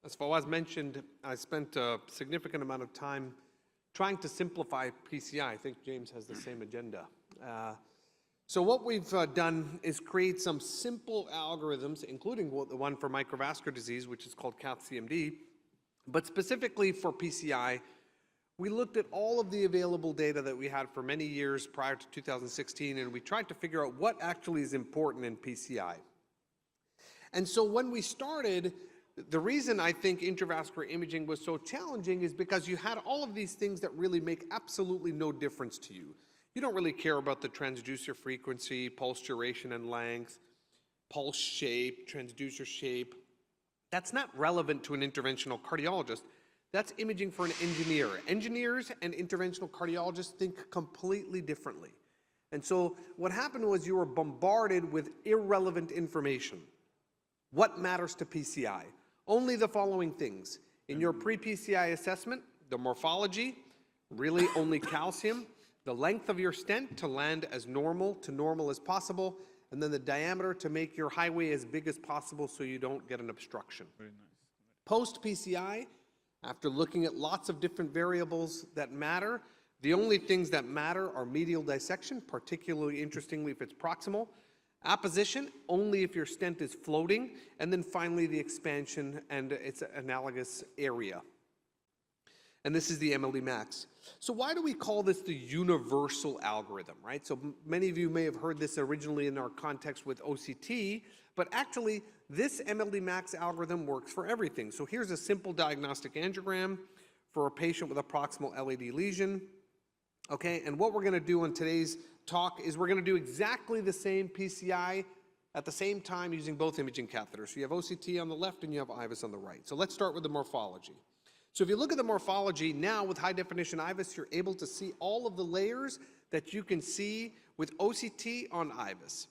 As Fawaz mentioned, I spent a significant amount of time trying to simplify PCI. I think James has the same agenda. So what we've done is create some simple algorithms, including the one for microvascular disease, which is called CathCMD. But specifically for PCI, we looked at all of the available data that we had for many years prior to 2016, and we tried to figure out what actually is important in PCI. And so when we started, the reason I think intravascular imaging was so challenging is because you had all of these things that really make absolutely no difference to you. You don't really care about the transducer frequency, pulse duration and length, pulse shape, transducer shape. That's not relevant to an interventional cardiologist. That's imaging for an engineer. Engineers and interventional cardiologists think completely differently. And so what happened was you were bombarded with irrelevant information. What matters to PCI? Only the following things. In your pre-PCI assessment, the morphology, really only calcium, the length of your stent to land as normal as possible, and then the diameter to make your highway as big as possible so you don't get an obstruction. Very nice. Post-PCI, after looking at lots of different variables that matter, the only things that matter are medial dissection, particularly interestingly if it's proximal, apposition, only if your stent is floating, and then finally the expansion and its analogous area. And this is the MLD max. So why do we call this the universal algorithm, right? So many of you may have heard this originally in our context with OCT, but actually this MLD max algorithm works for everything. So here's a simple diagnostic angiogram for a patient with a proximal LAD lesion. Okay, and what we're gonna do in today's talk is we're gonna do exactly the same PCI at the same time using both imaging catheters. So you have OCT on the left and you have IVUS on the right. So let's start with the morphology. So if you look at the morphology now with high definition IVUS, you're able to see all of the layers that you can see with OCT on IVUS.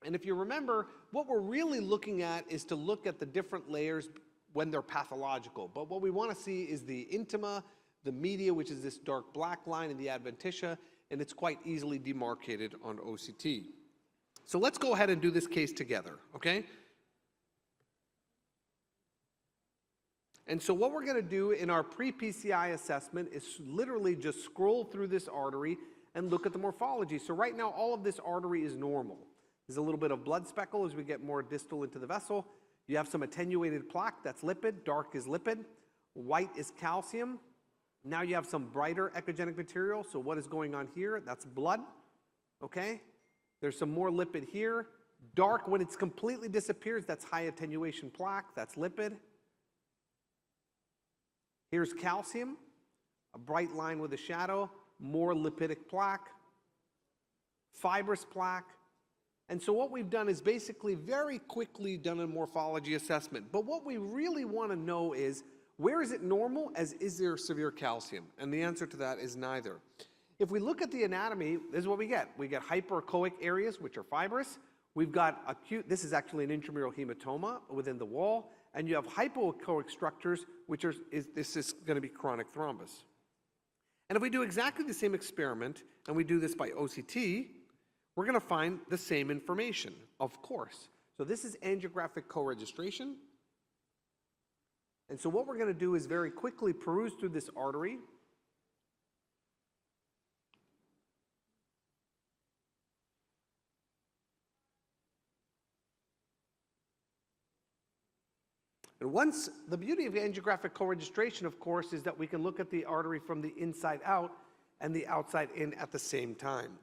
And if you remember, what we're really looking at is to look at the different layers when they're pathological. But what we wanna see is the intima, the media, which is this dark black line, and the adventitia, and it's quite easily demarcated on OCT. So let's go ahead and do this case together, okay? And so what we're gonna do in our pre-PCI assessment is literally just scroll through this artery and look at the morphology. So right now, all of this artery is normal. There's a little bit of blood speckle as we get more distal into the vessel. You have some attenuated plaque, that's lipid, dark is lipid, white is calcium. Now you have some brighter echogenic material, so what is going on here? That's blood, okay? There's some more lipid here. Dark, when it's completely disappears, that's high attenuation plaque, that's lipid. Here's calcium, a bright line with a shadow, more lipidic plaque, fibrous plaque. And so what we've done is basically very quickly done a morphology assessment. But what we really want to know is, where is it normal, as is there severe calcium? And the answer to that is neither. If we look at the anatomy, this is what we get. We get hyperechoic areas, which are fibrous. We've got acute, this is actually an intramural hematoma within the wall. And you have hypoechoic structures, which this is going to be chronic thrombus. And if we do exactly the same experiment, and we do this by OCT, we're going to find the same information, of course. So this is angiographic co-registration. And so what we're going to do is very quickly peruse through this artery. And once, the beauty of angiographic co-registration, of course, is that we can look at the artery from the inside out and the outside in at the same time.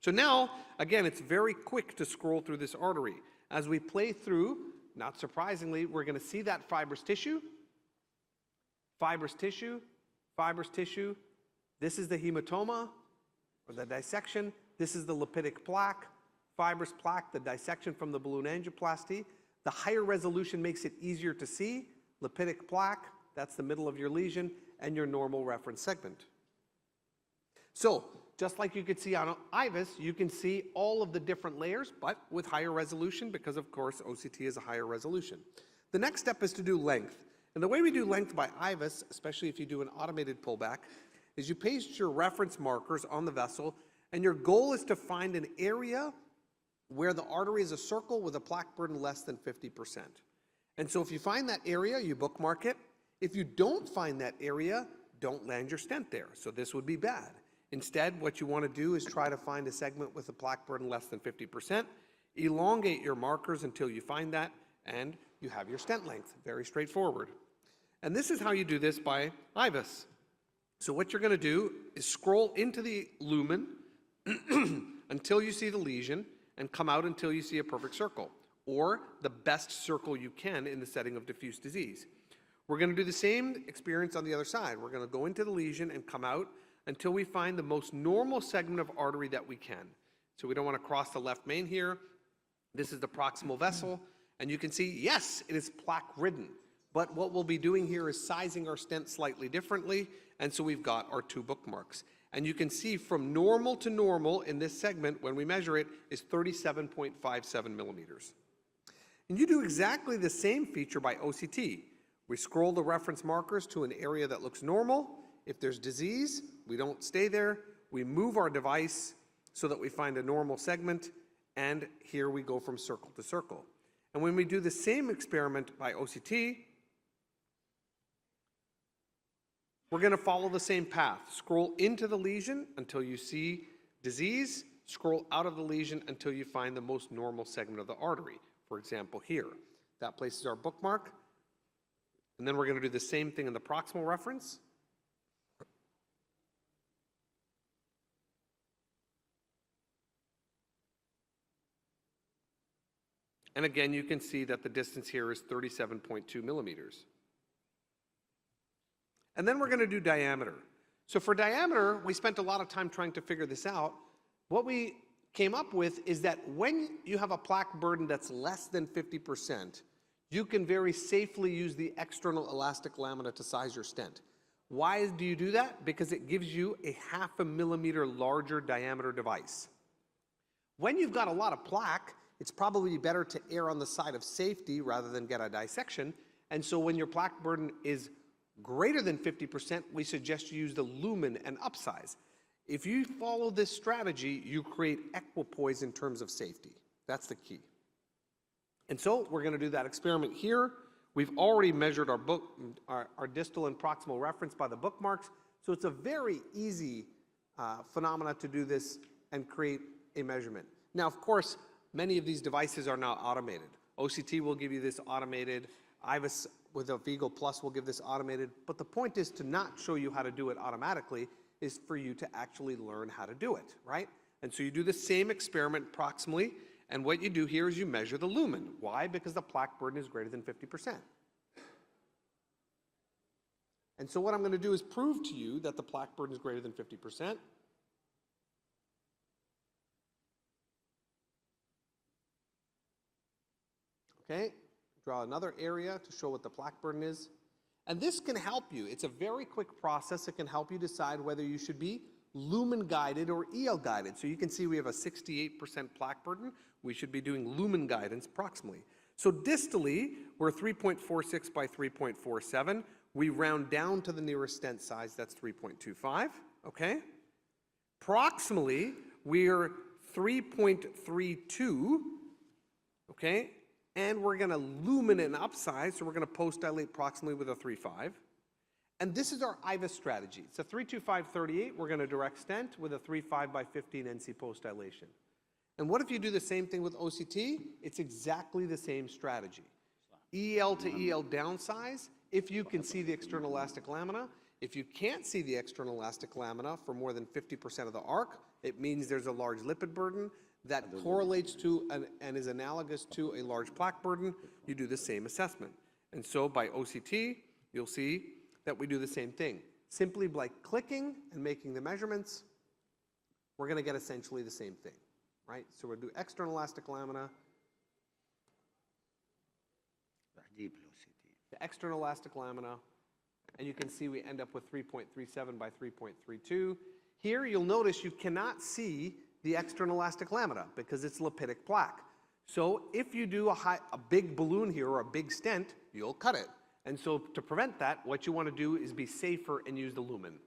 So now, again, it's very quick to scroll through this artery. As we play through, not surprisingly, we're going to see that fibrous tissue, fibrous tissue, fibrous tissue. This is the hematoma, or the dissection. This is the lipidic plaque, fibrous plaque, the dissection from the balloon angioplasty. The higher resolution makes it easier to see. Lipidic plaque, that's the middle of your lesion, and your normal reference segment. So, just like you could see on IVUS, you can see all of the different layers, but with higher resolution, because of course OCT is a higher resolution. The next step is to do length. And the way we do length by IVUS, especially if you do an automated pullback, is you paste your reference markers on the vessel, and your goal is to find an area where the artery is a circle with a plaque burden less than 50%. And so if you find that area, you bookmark it. If you don't find that area, don't land your stent there. So this would be bad. Instead, what you want to do is try to find a segment with a plaque burden less than 50%, elongate your markers until you find that, and you have your stent length. Very straightforward. And this is how you do this by IVUS. So what you're going to do is scroll into the lumen until you see the lesion and come out until you see a perfect circle, or the best circle you can in the setting of diffuse disease. We're going to do the same experience on the other side. We're going to go into the lesion and come out until we find the most normal segment of artery that we can. So we don't want to cross the left main here. This is the proximal vessel, and you can see, yes, it is plaque-ridden. But what we'll be doing here is sizing our stent slightly differently, and so we've got our 2 bookmarks. And you can see from normal to normal in this segment, when we measure it, is 37.57 millimeters. And you do exactly the same feature by OCT. We scroll the reference markers to an area that looks normal. If there's disease, we don't stay there. We move our device so that we find a normal segment, and here we go from circle to circle. And when we do the same experiment by OCT, we're going to follow the same path. Scroll into the lesion until you see disease. Scroll out of the lesion until you find the most normal segment of the artery. For example, here. That places our bookmark. And then we're going to do the same thing in the proximal reference. And again, you can see that the distance here is 37.2 millimeters. And then we're going to do diameter. So for diameter, we spent a lot of time trying to figure this out. What we came up with is that when you have a plaque burden that's less than 50%, you can very safely use the external elastic lamina to size your stent. Why do you do that? Because it gives you a 0.5 millimeter larger diameter device. When you've got a lot of plaque, it's probably better to err on the side of safety rather than get a dissection. And so when your plaque burden is greater than 50%, we suggest you use the lumen and upsize. If you follow this strategy, you create equipoise in terms of safety. That's the key. And so we're going to do that experiment here. We've already measured our distal and proximal reference by the bookmarks, so it's a very easy phenomena to do this and create a measurement. Now, of course, many of these devices are now automated. OCT will give you this automated. IVUS with a Vigo Plus will give this automated. But the point is to not show you how to do it automatically, is for you to actually learn how to do it, right? And so you do the same experiment proximally, and what you do here is you measure the lumen. Why? Because the plaque burden is greater than 50%. And so what I'm going to do is prove to you that the plaque burden is greater than 50%. Okay, draw another area to show what the plaque burden is. And this can help you. It's a very quick process. It can help you decide whether you should be lumen guided or EL guided. So you can see we have a 68% plaque burden. We should be doing lumen guidance proximally. So distally, we're 3.46 by 3.47. We round down to the nearest stent size, that's 3.25, okay? Proximally, we're 3.32, okay? And we're going to lumen and upsize, so we're going to post-dilate proximally with a 3.5. And this is our IVUS strategy. It's a 3.25/38. We're going to direct stent with a 3.5 by 15 NC post-dilation. And what if you do the same thing with OCT? It's exactly the same strategy. EL to EL downsize, if you can see the external elastic lamina. If you can't see the external elastic lamina for more than 50% of the arc, it means there's a large lipid burden that correlates to and is analogous to a large plaque burden. You do the same assessment. And so by OCT, you'll see that we do the same thing. Simply by clicking and making the measurements, we're going to get essentially the same thing, right? So we'll do external elastic lamina, the external elastic lamina, and you can see we end up with 3.37 by 3.32. Here you'll notice you cannot see the external elastic lamina because it's lipidic plaque. So if you do a big balloon here or a big stent, you'll cut it. And so to prevent that, what you want to do is be safer and use the lumen.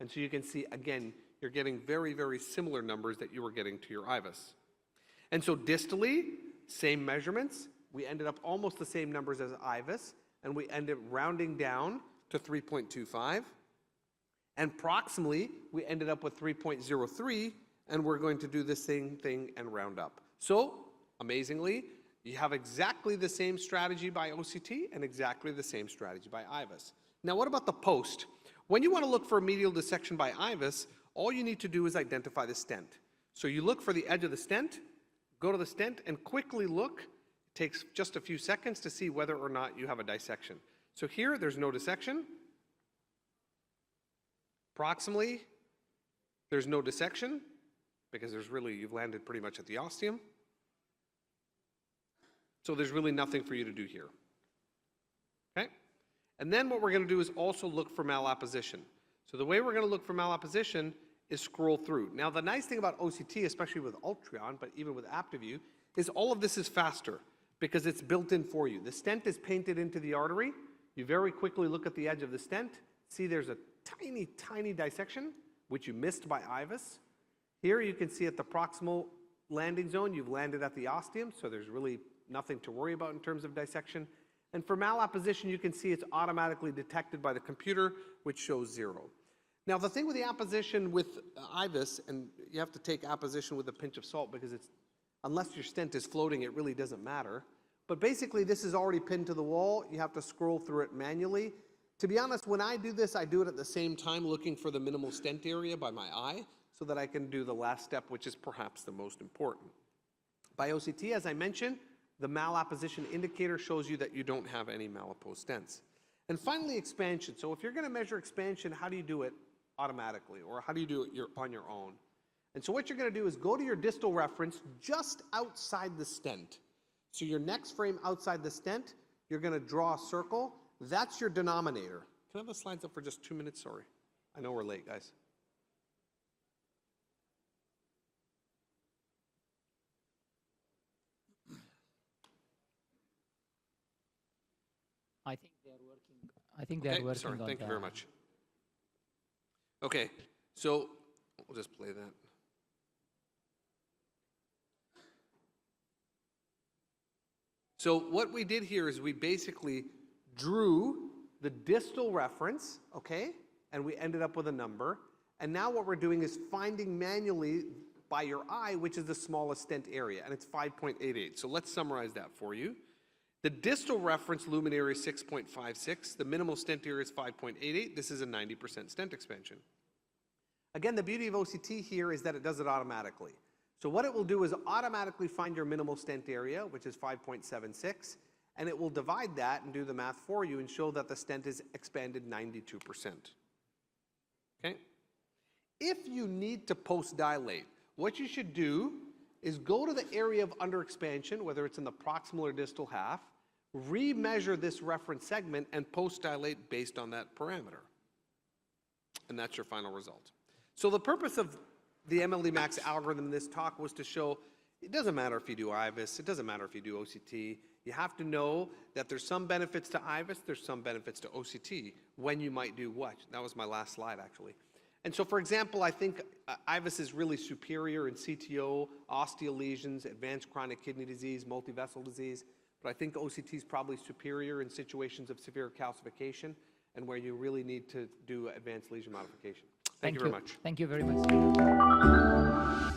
And so you can see, again, you're getting very, very similar numbers that you were getting to your IVUS. And so distally, same measurements. we ended up almost the same numbers as IVUS, and we ended up rounding down to 3.25. And proximally, we ended up with 3.03, and we're going to do the same thing and round up. So, amazingly, you have exactly the same strategy by OCT and exactly the same strategy by IVUS. Now, what about the post? When you want to look for a medial dissection by IVUS, all you need to do is identify the stent. So you look for the edge of the stent, go to the stent, and quickly look. It takes just a few seconds to see whether or not you have a dissection. So here, there's no dissection. Proximally, there's no dissection, because you've landed pretty much at the ostium. So there's really nothing for you to do here. Okay? And then what we're going to do is also look for malapposition. So the way we're going to look for malapposition is scroll through. Now the nice thing about OCT, especially with Ultron, but even with AptiView, is all of this is faster because it's built in for you. The stent is painted into the artery. You very quickly look at the edge of the stent, see there's a tiny, tiny dissection, which you missed by IVUS. Here you can see at the proximal landing zone, you've landed at the ostium, so there's really nothing to worry about in terms of dissection. And for malapposition, you can see it's automatically detected by the computer, which shows 0. Now, the thing with the apposition with IVUS, and you have to take apposition with a pinch of salt because unless your stent is floating, it really doesn't matter. But basically, this is already pinned to the wall. You have to scroll through it manually. To be honest, when I do this, I do it at the same time looking for the minimal stent area by my eye so that I can do the last step, which is perhaps the most important. By OCT, as I mentioned, the malapposition indicator shows you that you don't have any malapose stents. And finally, expansion. So if you're going to measure expansion, how do you do it automatically? Or how do you do it on your own? And so what you're going to do is go to your distal reference just outside the stent. So your next frame outside the stent, you're going to draw a circle. That's your denominator. Can I have the slides up for just 2 minutes? Sorry. I know we're late, guys. I think they're working. I think they're working sorry, on thank that. you very much. Okay, so we'll just play that. So what we did here is we basically drew the distal reference, okay, and we ended up with a number. And now what we're doing is finding manually by your eye, which is the smallest stent area, and it's 5.88. So let's summarize that for you. The distal reference lumen area is 6.56. The minimal stent area is 5.88. This is a 90% stent expansion. Again, the beauty of OCT here is that it does it automatically. So what it will do is automatically find your minimal stent area, which is 5.76, and it will divide that and do the math for you and show that the stent is expanded 92%. Okay? If you need to post-dilate, what you should do is go to the area of underexpansion, whether it's in the proximal or distal half, remeasure this reference segment, and post-dilate based on that parameter. And that's your final result. So the purpose of the MLD Max algorithm in this talk was to show it doesn't matter if you do IVUS, it doesn't matter if you do OCT. You have to know that there's some benefits to IVUS, there's some benefits to OCT, when you might do what. That was my last slide, actually. And so, for example, I think IVUS is really superior in CTO, osteal lesions, advanced chronic kidney disease, multivessel disease, but I think OCT is probably superior in situations of severe calcification and where you really need to do advanced lesion modification. Thank you very much. Thank you very much.